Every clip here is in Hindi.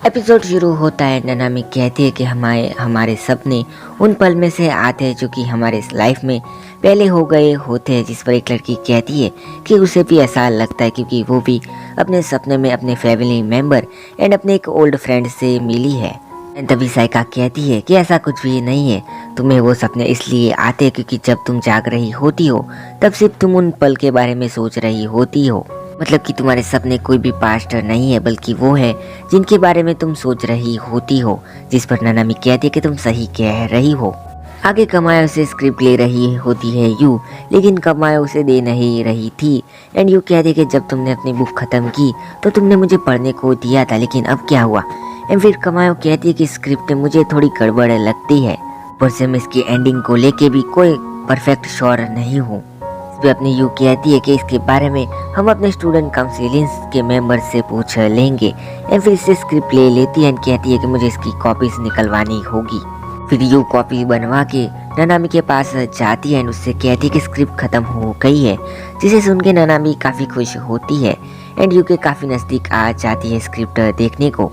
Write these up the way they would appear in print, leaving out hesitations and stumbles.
एपिसोड शुरू होता है। ननामी कहती है कि हमारे सपने उन पल में से आते हैं जो कि हमारे लाइफ में पहले हो गए होते हैं, जिस पर एक लड़की कहती है कि उसे भी ऐसा लगता है क्योंकि वो भी अपने सपने में अपने फैमिली मेंबर एंड अपने एक ओल्ड फ्रेंड से मिली है। एंड तभी साइका कहती है कि ऐसा कुछ भी नहीं है, तुम्हें वो सपने इसलिए आते हैं क्योंकि जब तुम जाग रही होती हो तब सिर्फ तुम उन पल के बारे में सोच रही होती हो। मतलब कि तुम्हारे सपने कोई भी पास्ट नहीं है बल्कि वो है जिनके बारे में तुम सोच रही होती हो। जिस पर ननामी कहती है कि तुम सही कह रही हो। आगे कमाया उसे स्क्रिप्ट ले रही होती है यू, लेकिन कमाया उसे दे नहीं रही थी। एंड यू कहती है कि जब तुमने अपनी बुक खत्म की तो तुमने मुझे पढ़ने को दिया था, लेकिन अब क्या हुआ। एंड फिर कमाया कहती है कि स्क्रिप्ट मुझे थोड़ी गड़बड़ लगती है, पर से मैं इसकी एंडिंग को लेके भी कोई परफेक्ट श्योर नहीं हूँ। अपनी यू कहती है कि इसके बारे में हम अपने स्टूडेंट काउंसिलिंग के मेंबर से पूछ लेंगे। एंड फिर इससे स्क्रिप्ट ले लेती है एंड कहती है कि मुझे इसकी कॉपीज निकलवानी होगी। फिर यू कॉपी बनवा के ननामी के पास जाती है एंड उससे कहती है कि स्क्रिप्ट खत्म हो गई है, जिसे सुन के ननामी काफ़ी खुश होती है एंड यू के काफ़ी नज़दीक आ जाती है स्क्रिप्ट देखने को।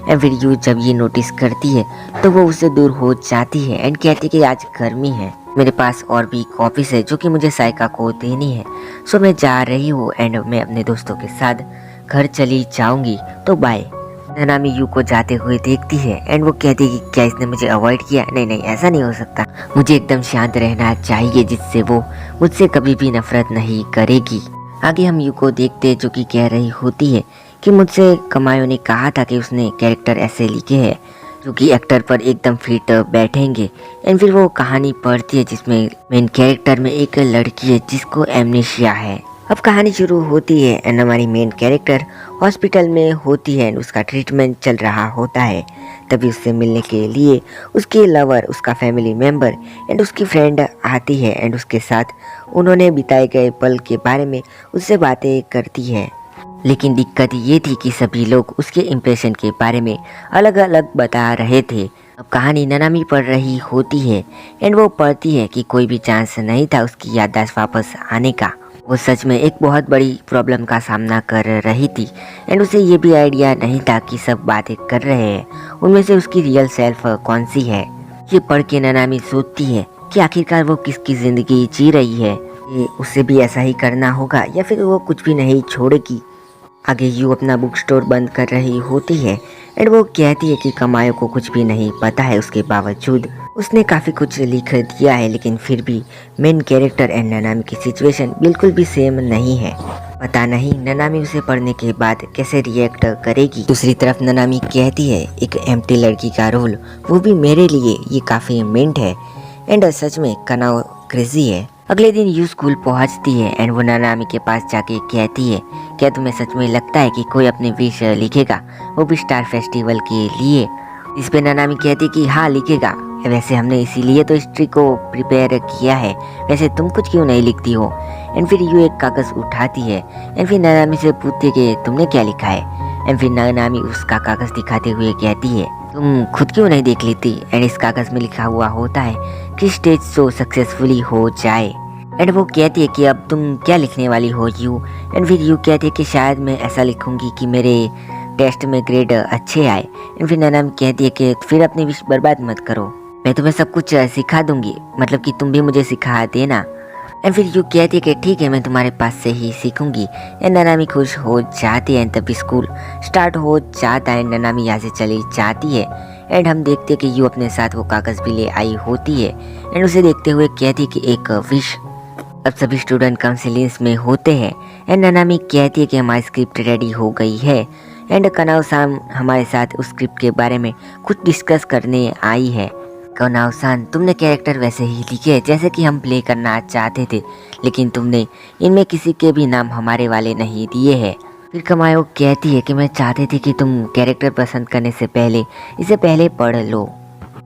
एंड फिर यू जब ये नोटिस करती है तो वो उससे दूर हो जाती है एंड कहती है कि आज गर्मी है, मेरे पास और भी कॉपीज है जो कि मुझे साइका को देनी है, सो मैं जा रही हूँ एंड मैं अपने दोस्तों के साथ घर चली जाऊंगी, तो बाय। ननामी यू को जाते हुए देखती है एंड वो कहती है कि क्या इसने मुझे अवॉइड किया। नहीं, ऐसा नहीं हो सकता, मुझे एकदम शांत रहना चाहिए जिससे वो मुझसे कभी भी नफरत नहीं करेगी। आगे हम यू को देखते हैं जो कि कह रही होती है कि मुझसे कमायो ने कहा था कि उसने कैरेक्टर ऐसे लिखे हैं जो कि एक्टर पर एकदम फिट बैठेंगे। एंड फिर वो कहानी पढ़ती है जिसमें मेन कैरेक्टर में एक लड़की है जिसको एमनेशिया है। अब कहानी शुरू होती है एंड हमारी मेन कैरेक्टर हॉस्पिटल में होती है एंड उसका ट्रीटमेंट चल रहा होता है। तभी उससे मिलने के लिए उसकी लवर, उसका फैमिली मेंबर एंड उसकी फ्रेंड आती है एंड उसके साथ उन्होंने बिताए गए पल के बारे में उससे बातें करती है। लेकिन दिक्कत ये थी कि सभी लोग उसके इम्प्रेशन के बारे में अलग अलग बता रहे थे। अब कहानी ननामी पढ़ रही होती है एंड वो पढ़ती है कि कोई भी चांस नहीं था उसकी याददाश्त वापस आने का। वो सच में एक बहुत बड़ी प्रॉब्लम का सामना कर रही थी एंड उसे ये भी आइडिया नहीं था कि सब बातें कर रहे हैं उनमें से उसकी रियल सेल्फ कौन सी है। ये पढ़ के ननामी सोचती है कि आखिरकार वो किसकी ज़िंदगी जी रही है, ये उसे भी ऐसा ही करना होगा या फिर वो कुछ भी नहीं छोड़ेगी। आगे यू अपना बुक स्टोर बंद कर रही होती है एंड वो कहती है कि कमायो को कुछ भी नहीं पता है, उसके बावजूद उसने काफ़ी कुछ लिख दिया है, लेकिन फिर भी मेन कैरेक्टर एंड ननामी की सिचुएशन बिल्कुल भी सेम नहीं है। पता नहीं ननामी उसे पढ़ने के बाद कैसे रिएक्ट करेगी। दूसरी तरफ ननामी कहती है एक एम्प्टी लड़की का रोल, वो भी मेरे लिए, ये काफ़ी मिंट है एंड सच में कनाव क्रेजी है। अगले दिन यू स्कूल पहुंचती है एंड वो ननामी के पास जाके कहती है क्या तुम्हें सच में लगता है कि कोई अपने विश लिखेगा, वो भी स्टार फेस्टिवल के लिए। इस पे ननामी कहती कि हाँ लिखेगा, वैसे हमने इसीलिए तो हिस्ट्री को प्रिपेयर किया है, वैसे तुम कुछ क्यों नहीं लिखती हो। एंड फिर यू एक कागज़ उठाती है एंड फिर ननामी से पूछती है कि तुमने क्या लिखा है। एंड फिर ननामी उसका कागज़ दिखाते हुए कहती है तुम खुद क्यों नहीं देख लेती। एंड इस कागज़ में लिखा हुआ होता है कि स्टेज शो सक्सेसफुली हो जाए। एंड वो कहती है कि अब तुम क्या लिखने वाली हो यू। एंड फिर यू कहती है कि शायद मैं ऐसा लिखूंगी कि मेरे टेस्ट में ग्रेड अच्छे आए। एंड फिर ननामी कहती है कि फिर अपनी विश बर्बाद मत करो, मैं तुम्हें सब कुछ सिखा दूंगी, मतलब कि तुम भी मुझे सिखा देना। एंड फिर यू कहती है कि ठीक है मैं तुम्हारे पास से ही सीखूंगी। एंड ननामी खुश हो जाती है। तभी स्कूल स्टार्ट हो जाता है, ननामी यहाँ से चली जाती है एंड हम देखते हैं कि यू अपने साथ वो कागज़ भी ले आई होती है एंड उसे देखते हुए कहती है कि एक विश। अब सभी स्टूडेंट काउंसिलिंग्स में होते हैं एंड ननामी कहती है कि हमारी स्क्रिप्ट रेडी हो गई है एंड कनाव सान हमारे साथ उस स्क्रिप्ट के बारे में कुछ डिस्कस करने आई है। कनाव सान तुमने कैरेक्टर वैसे ही लिखे जैसे कि हम प्ले करना चाहते थे, लेकिन तुमने इनमें किसी के भी नाम हमारे वाले नहीं दिए हैं। फिर कमायो कहती है कि मैं चाहती थी कि तुम कैरेक्टर पसंद करने से पहले इसे पहले पढ़ लो।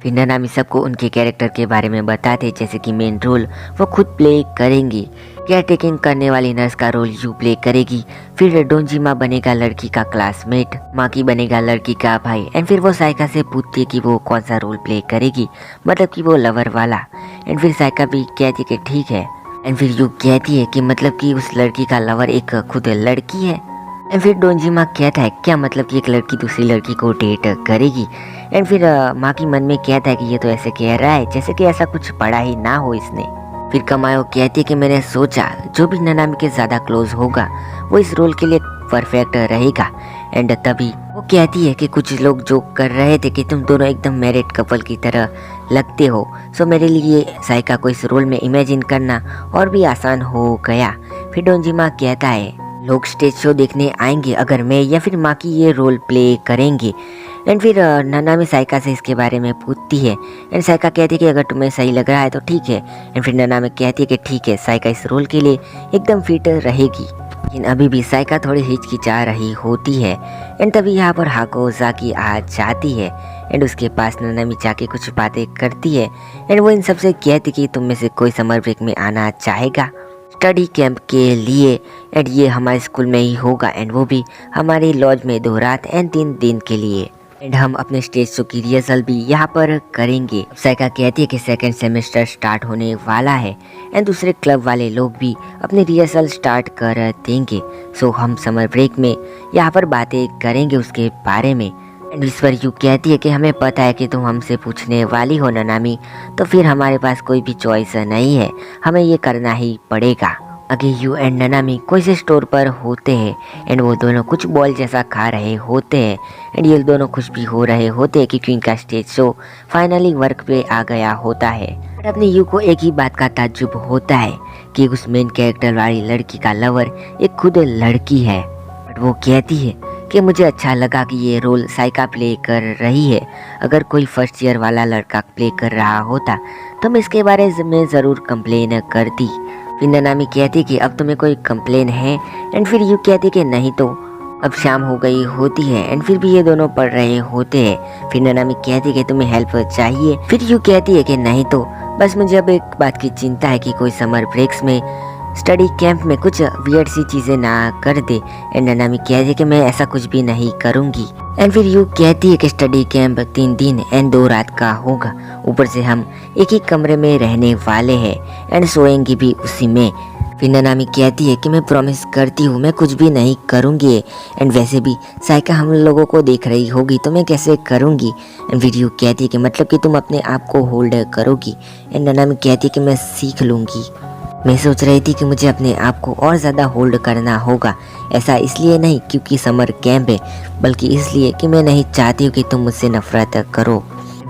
फिर ननामी सबको उनके कैरेक्टर के बारे में बताते जैसे कि मेन रोल वो खुद प्ले करेंगी। केयर टेकिंग करने वाली नर्स का रोल यू प्ले करेगी। फिर डोंजिमा बनेगा लड़की का क्लासमेट, माकी बनेगा लड़की का भाई। एंड फिर वो साइका से पूछती है कि वो कौन सा रोल प्ले करेगी, मतलब कि वो लवर वाला। एंड फिर साइका भी कहती है कि ठीक है। एंड फिर यू कहती है कि मतलब कि उस लड़की का लवर एक खुद लड़की है। एंड फिर डोंजिमा कहता है क्या मतलब कि एक लड़की दूसरी लड़की को डेट करेगी। एंड फिर माकी मन में कहता है कि ये तो ऐसे कह रहा है जैसे कि ऐसा कुछ पढ़ा ही ना हो इसने। फिर कमायो कहती है कि मैंने सोचा जो भी ननामी के ज़्यादा क्लोज होगा वो इस रोल के लिए परफेक्ट रहेगा। एंड तभी वो कहती है कि कुछ लोग जोक कर रहे थे कि तुम दोनों एकदम मैरिड कपल की तरह लगते हो, सो मेरे लिए साइका को इस रोल में इमेजिन करना और भी आसान हो गया। फिर डोंजिमा कहता है लोग स्टेज शो देखने आएंगे अगर मैं या फिर माकी ये रोल प्ले करेंगे। एंड फिर ननामी साइका से इसके बारे में पूछती है। एंड साइका कहती है कि अगर तुम्हें सही लग रहा है तो ठीक है। एंड फिर ननामी कहती है कि ठीक है, साइका इस रोल के लिए एकदम फिट रहेगी। लेकिन अभी भी साइका थोड़ी हिचकिचा रही होती है। एंड तभी यहाँ पर हाको जाकी आ जाती है। एंड उसके पास ननामी जाके कुछ बातें करती है। एंड वो इन सबसे कहती कि तुम में से कोई समर ब्रेक में आना चाहेगा स्टडी कैंप के लिए। एंड ये हमारे स्कूल में ही होगा, एंड वो भी हमारी लॉज में 2 रात एंड 3 दिन के लिए। एंड हम अपने स्टेज शो की रिहर्सल भी यहाँ पर करेंगे। साइका कहती है कि सेकंड सेमेस्टर स्टार्ट होने वाला है एंड दूसरे क्लब वाले लोग भी अपनी रिहर्सल स्टार्ट कर देंगे। सो हम समर ब्रेक में यहाँ पर बातें करेंगे उसके बारे में। एंड ईश्वर यू कहती है कि हमें पता है कि तुम हमसे पूछने वाली हो ननामी, तो फिर हमारे पास कोई भी चॉइस नहीं है, हमें ये करना ही पड़ेगा। आगे यू एंड ननामी कोई से स्टोर पर होते हैं एंड वो दोनों कुछ बॉल जैसा खा रहे होते हैं। एंड ये दोनों खुश भी हो रहे होते हैं क्योंकि इनका स्टेज शो फाइनली वर्क पे आ गया होता है। बट अपने यू को एक ही बात का ताज्जुब होता है कि उस मेन कैरेक्टर वाली लड़की का लवर एक खुद लड़की है। बट वो कहती है कि मुझे अच्छा लगा कि ये रोल साइका प्ले कर रही है, अगर कोई फर्स्ट ईयर वाला लड़का प्ले कर रहा होता तो मैं इसके बारे में ज़रूर कंप्लेन करती। फिर ननामी कहती कि अब तुम्हें कोई कंप्लेन है। एंड फिर यू कहती कि नहीं तो अब शाम हो गई होती है। एंड फिर भी ये दोनों पढ़ रहे होते हैं। फिर ननामी कहती कि तुम्हें हेल्प चाहिए। फिर यू कहती है कि नहीं तो बस मुझे अब एक बात की चिंता है कि कोई समर ब्रेक्स में स्टडी कैंप में कुछ वियर्ड सी चीज़ें ना कर दे। एंड ननामी कहती है कि मैं ऐसा कुछ भी नहीं करूँगी। एंड फिर यू कहती है कि स्टडी कैंप 3 दिन एंड 2 रात का होगा, ऊपर से हम एक ही कमरे में रहने वाले हैं एंड सोएंगे भी उसी में। फिर ननामी कहती है कि मैं प्रॉमिस करती हूँ मैं कुछ भी नहीं करूँगी। एंड वैसे भी साइका हम लोगों को देख रही होगी तो मैं कैसे करूँगी। एंड फिर यू कहती है कि मतलब कि तुम अपने आप को होल्ड करोगी। एंड ननामी कहती है कि मैं सीख लूँगी। मैं सोच रही थी कि मुझे अपने आप को और ज़्यादा होल्ड करना होगा, ऐसा इसलिए नहीं क्योंकि समर कैंप है, बल्कि इसलिए कि मैं नहीं चाहती हूँ कि तुम मुझसे नफरत करो।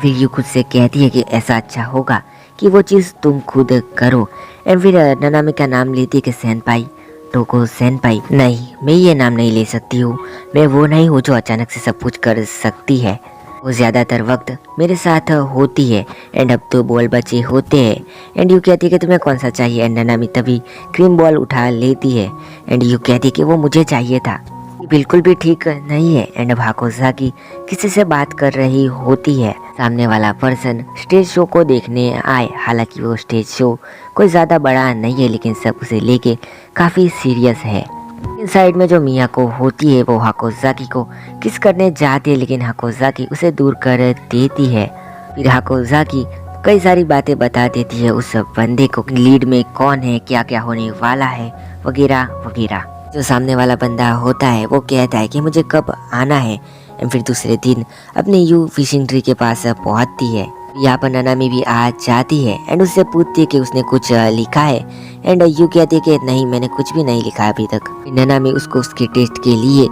फिर यू खुद से कहती है कि ऐसा अच्छा होगा कि वो चीज़ तुम खुद करो। एंड फिर ननामी का नाम लेती है कि सेनपाई, टोको सेनपाई। नहीं, मैं ये नाम नहीं ले सकती हूँ, मैं वो नहीं हूँ जो अचानक से सब कुछ कर सकती है। वो ज़्यादातर वक्त मेरे साथ होती है एंड अब तो बॉल बचे होते हैं। एंड यू कहती है कि तुम्हें कौन सा चाहिए। एंड ननामी तभी क्रीम बॉल उठा लेती है। एंड यू कहती है कि वो मुझे चाहिए था, ये बिल्कुल भी ठीक नहीं है। एंड अब हाकोजाकी किसी से बात कर रही होती है। सामने वाला पर्सन स्टेज शो को देखने आए, हालांकि वो स्टेज शो कोई ज़्यादा बड़ा नहीं है लेकिन सब उसे लेके काफ़ी सीरियस है। इन साइड में जो मियाको होती है वो हाकोजाकी को किस करने जाती है लेकिन हाकोजाकी उसे दूर कर देती है। फिर हाकोजाकी कई सारी बातें बता देती है उस बंदे को, लीड में कौन है, क्या क्या होने वाला है, वगैरह वगैरह। जो सामने वाला बंदा होता है वो कहता है कि मुझे कब आना है। एंड फिर दूसरे दिन अपने यू फिशिंग ट्री के पास पहुंचती है। यहाँ पर ननामी भी आ जाती है एंड उससे पूछती है कि उसने कुछ लिखा है। एंड यू कहती है कि नहीं, मैंने कुछ भी नहीं लिखा अभी तक। ननामी उसको उसके टेस्ट के लिए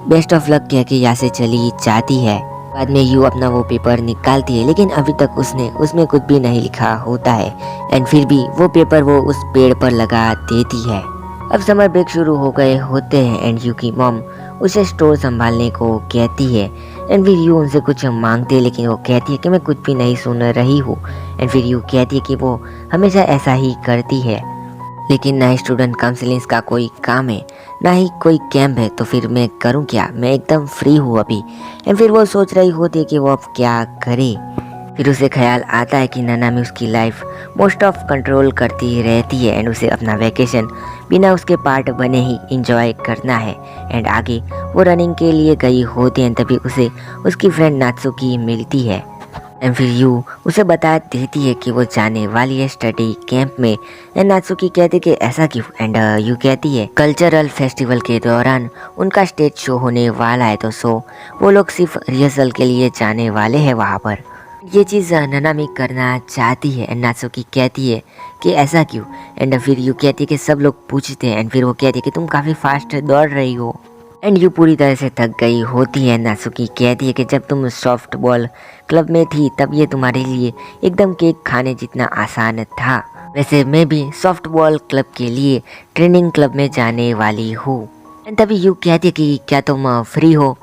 बेस्ट ऑफ लक कह के यहाँ से चली जाती है। बाद में यू अपना वो पेपर निकालती है लेकिन अभी तक उसने उसमें कुछ भी नहीं लिखा होता है। एंड फिर भी वो पेपर वो उस पेड़ पर लगा देती है। अब समर ब्रेक शुरू हो गए होते हैं एंड यू की मॉम उसे स्टोर संभालने को कहती है। एंड फिर यू उनसे कुछ मांगते है लेकिन वो कहती है कि मैं कुछ भी नहीं सुन रही हूँ। एंड फिर यू कहती है कि वो हमेशा ऐसा ही करती है, लेकिन ना ही स्टूडेंट काउंसलिंग का कोई काम है ना ही कोई कैंप है, तो फिर मैं करूँ क्या, मैं एकदम फ्री हूँ अभी। एंड फिर वो सोच रही होती है कि वो अब क्या करे। फिर उसे ख्याल आता है कि ननामी उसकी लाइफ मोस्ट ऑफ कंट्रोल करती रहती है एंड उसे अपना वैकेशन बिना उसके पार्ट बने ही इंजॉय करना है। एंड आगे वो रनिंग के लिए गई होती है, तभी उसे उसकी फ्रेंड नात्सुकी मिलती है एंड फिर यू उसे बता देती है कि वो जाने वाली है स्टडी कैंप में। एंड नात्सुकी कहती कि ऐसा क्यों, एंड यू कहती है कल्चरल फेस्टिवल के दौरान उनका स्टेज शो होने वाला है, तो वो लोग सिर्फ रिहर्सल के लिए जाने वाले हैं वहाँ पर। ये चीज़ ननामी करना चाहती है एंड नात्सुकी कहती है कि ऐसा क्यों। एंड फिर यू कहती है कि सब लोग पूछते हैं एंड फिर वो कहती है कि तुम काफ़ी फास्ट दौड़ रही हो एंड यू पूरी तरह से थक गई होती है। नात्सुकी कहती है कि जब तुम सॉफ्ट बॉल क्लब में थी तब ये तुम्हारे लिए एकदम केक खाने जितना आसान था। वैसे मैं भी सॉफ्ट बॉल क्लब के लिए ट्रेनिंग क्लब में जाने वाली हूँ। एंड तभी यू कहती है कि क्या तुम फ्री हो,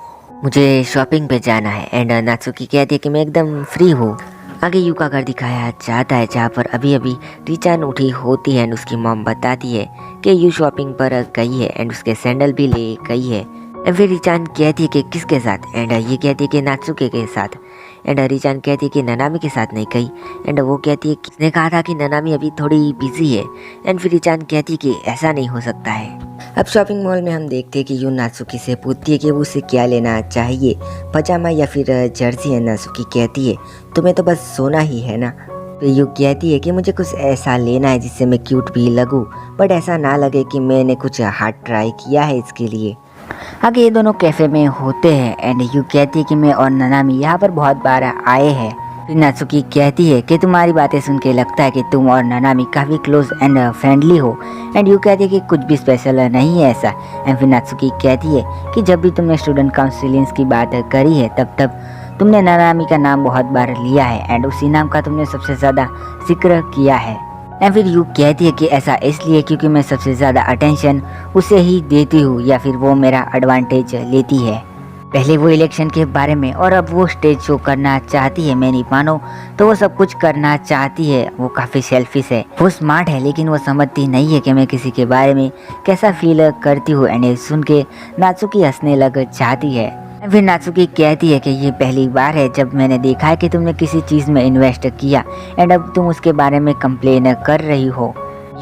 मुझे शॉपिंग पे जाना है। एंड नात्सुकी कहती है कि मैं एकदम फ्री हूँ। आगे यू का घर दिखाया जाता है जहाँ पर अभी अभी रिचान उठी होती है एंड उसकी मॉम बताती है कि यू शॉपिंग पर गई है एंड उसके सैंडल भी ले गई है। एंड फिर रिचान कहती है कि किसके साथ, एंड ये कहती है कि नात्सुके के साथ। एंड रिचान कहती है कि ननामी के साथ नहीं गई। एंड वो कहती है किसने कहा था कि ननामी अभी थोड़ी बिजी है। एंड फिर रिचान कहती है कि ऐसा नहीं हो सकता है। अब शॉपिंग मॉल में हम देखते हैं कि यू नात्सुकी से पूछती है कि वो उसे क्या लेना चाहिए, पजामा या फिर जर्सी। है नात्सुकी कहती है तुम्हें तो बस सोना ही है ना। फिर यू कहती है कि मुझे कुछ ऐसा लेना है जिससे मैं क्यूट भी लगूं बट ऐसा ना लगे कि मैंने कुछ हार्ड ट्राई किया है इसके लिए। आगे ये दोनों कैफ़े में होते हैं एंड यू कहती है कि मैं और ननामी यहाँ पर बहुत बार आए हैं। फिर नात्सुकी कहती है कि तुम्हारी बातें सुन के लगता है कि तुम और ननामी काफ़ी क्लोज एंड फ्रेंडली हो। एंड यू कहती है कि कुछ भी स्पेशल नहीं है ऐसा। एंड फिर नात्सुकी कहती है कि जब भी तुमने स्टूडेंट काउंसिलिंग्स की बात करी है तब तुमने ननामी का नाम बहुत बार लिया है एंड उसी नाम का तुमने सबसे ज़्यादा जिक्र किया है। एंड फिर यू कहती है कि ऐसा इसलिए क्योंकि मैं सबसे ज़्यादा अटेंशन उसे ही देती हूँ या फिर वो मेरा एडवांटेज लेती है। पहले वो इलेक्शन के बारे में और अब वो स्टेज शो करना चाहती है। मैं नहीं मानो तो वो सब कुछ करना चाहती है। वो काफ़ी सेल्फिश है, वो स्मार्ट है लेकिन वो समझती नहीं है कि मैं किसी के बारे में कैसा फील करती हूँ। एंड सुन के नात्सुकी हंसने लग जाती है। फिर नात्सुकी कहती है कि ये पहली बार है जब मैंने देखा है कि तुमने किसी चीज़ में इन्वेस्ट किया एंड अब तुम उसके बारे में कंप्लेन कर रही हो।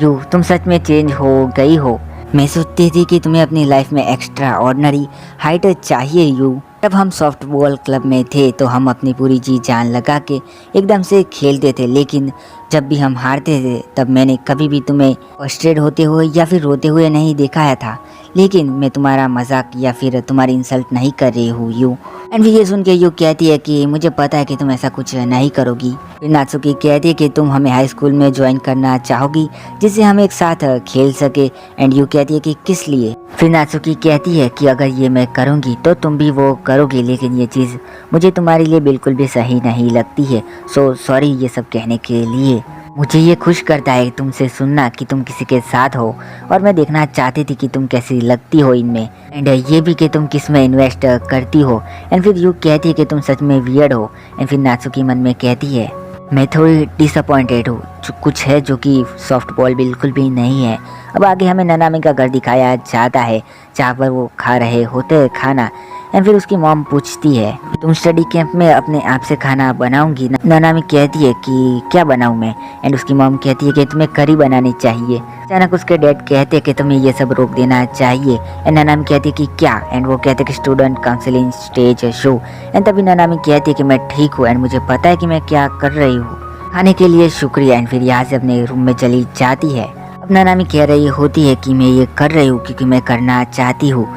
यू तुम सच में चेंज हो गई हो। मैं सोचती थी कि तुम्हें अपनी लाइफ में एक्स्ट्रा ऑर्डिनरी हाइट चाहिए यू। जब हम सॉफ्ट बॉल क्लब में थे तो हम अपनी पूरी जी जान लगा के एकदम से खेलते थे, लेकिन जब भी हम हारते थे तब मैंने कभी भी तुम्हें फ्रस्ट्रेट होते हुए या फिर रोते हुए नहीं दिखाया था। लेकिन मैं तुम्हारा मजाक या फिर तुम्हारी इंसल्ट नहीं कर रही हूँ यू। एंड फिर ये सुन के यू कहती है कि मुझे पता है कि तुम ऐसा कुछ नहीं करोगी। फिर नात्सुकी कहती है कि तुम हमें हाई स्कूल में ज्वाइन करना चाहोगी जिससे हम एक साथ खेल सके। एंड यू कहती है कि किस लिए। फिर नात्सुकी कहती है कि अगर ये मैं करूँगी तो तुम भी वो करोगी, लेकिन ये चीज़ मुझे तुम्हारे लिए बिल्कुल भी सही नहीं लगती है। सो सॉरी ये सब कहने के लिए। मुझे ये खुश करता है तुमसे सुनना कि तुम किसी के साथ हो और मैं देखना चाहती थी कि तुम कैसी लगती हो इनमें एंड ये भी कि तुम किस में इन्वेस्ट करती हो। एंड फिर यू कहती है कि तुम सच में वियर्ड हो। एंड फिर नात्सुकी मन में कहती है मैं थोड़ी डिसअपॉइंटेड हूँ, कुछ है जो कि सॉफ्ट बॉल बिल्कुल भी नहीं है। अब आगे हमें ननामी का घर दिखाया जाता है जहाँ पर वो खा रहे होते हैं खाना। एंड फिर उसकी मॉम पूछती है तुम स्टडी कैंप में अपने आप से खाना बनाऊंगी? ननामी कहती है कि क्या बनाऊं मैं। एंड उसकी मॉम कहती है कि तुम्हें करी बनानी चाहिए। अचानक उसके डैड कहते हैं कि तुम्हें ये सब रोक देना चाहिए। एंड ननामी कहती है कि क्या। एंड वो कहते हैं कि student counselling stage show. And तभी ननामी कहती है कि मैं ठीक हूँ एंड मुझे पता है कि मैं क्या कर रही हूँ, खाने के लिए शुक्रिया। एंड फिर यहाँ से अपने रूम में चली जाती है। अब ननामी कह रही होती है कि मैं ये कर रही हूँ क्योंकि मैं करना चाहती हूँ।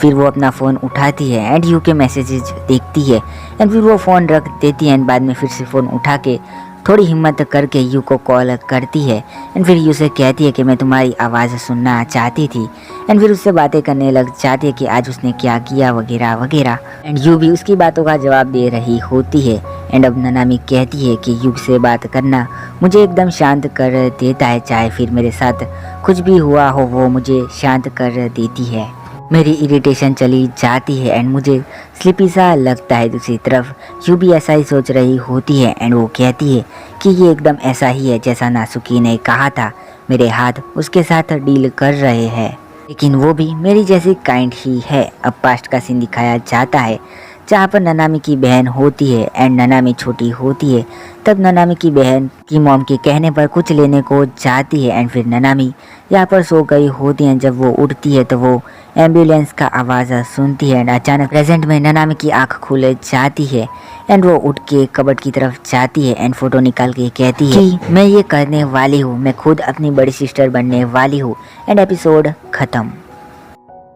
फिर वो अपना फ़ोन उठाती है एंड यू के मैसेजेस देखती है एंड फिर वो फ़ोन रख देती है एंड बाद में फिर से फ़ोन उठा के थोड़ी हिम्मत करके यू को कॉल करती है। एंड फिर यू से कहती है कि मैं तुम्हारी आवाज़ सुनना चाहती थी। एंड फिर उससे बातें करने लग जाती है कि आज उसने क्या किया वगैरह वगैरह। एंड यू भी उसकी बातों का जवाब दे रही होती है। एंड अब ननामी कहती है कि यू से बात करना मुझे एकदम शांत कर देता है, चाहे फिर मेरे साथ कुछ भी हुआ हो वो मुझे शांत कर देती है। मेरी इरिटेशन चली जाती है एंड मुझे स्लीपी सा लगता है। दूसरी तरफ यू भी ऐसा ही सोच रही होती है एंड वो कहती है कि ये एकदम ऐसा ही है जैसा नात्सुकी ने कहा था। मेरे हाथ उसके साथ डील कर रहे हैं लेकिन वो भी मेरी जैसी काइंड ही है। अब पास्ट का सीन दिखाया जाता है जहाँ पर ननामी की बहन होती है एंड ननामी छोटी होती है। तब ननामी की बहन की मॉम के कहने पर कुछ लेने को जाती है एंड फिर ननामी यहाँ पर सो गई होती है। जब वो उठती है तो वो एम्बुलेंस का आवाज़ सुनती है एंड अचानक प्रेजेंट में ननामी की आंख खुल जाती है एंड वो उठ के कबर्ड की तरफ जाती है एंड फोटो निकाल के कहती है कि मैं ये करने वाली हूँ, मैं खुद अपनी बड़ी सिस्टर बनने वाली हूँ। एंड एपिसोड खत्म।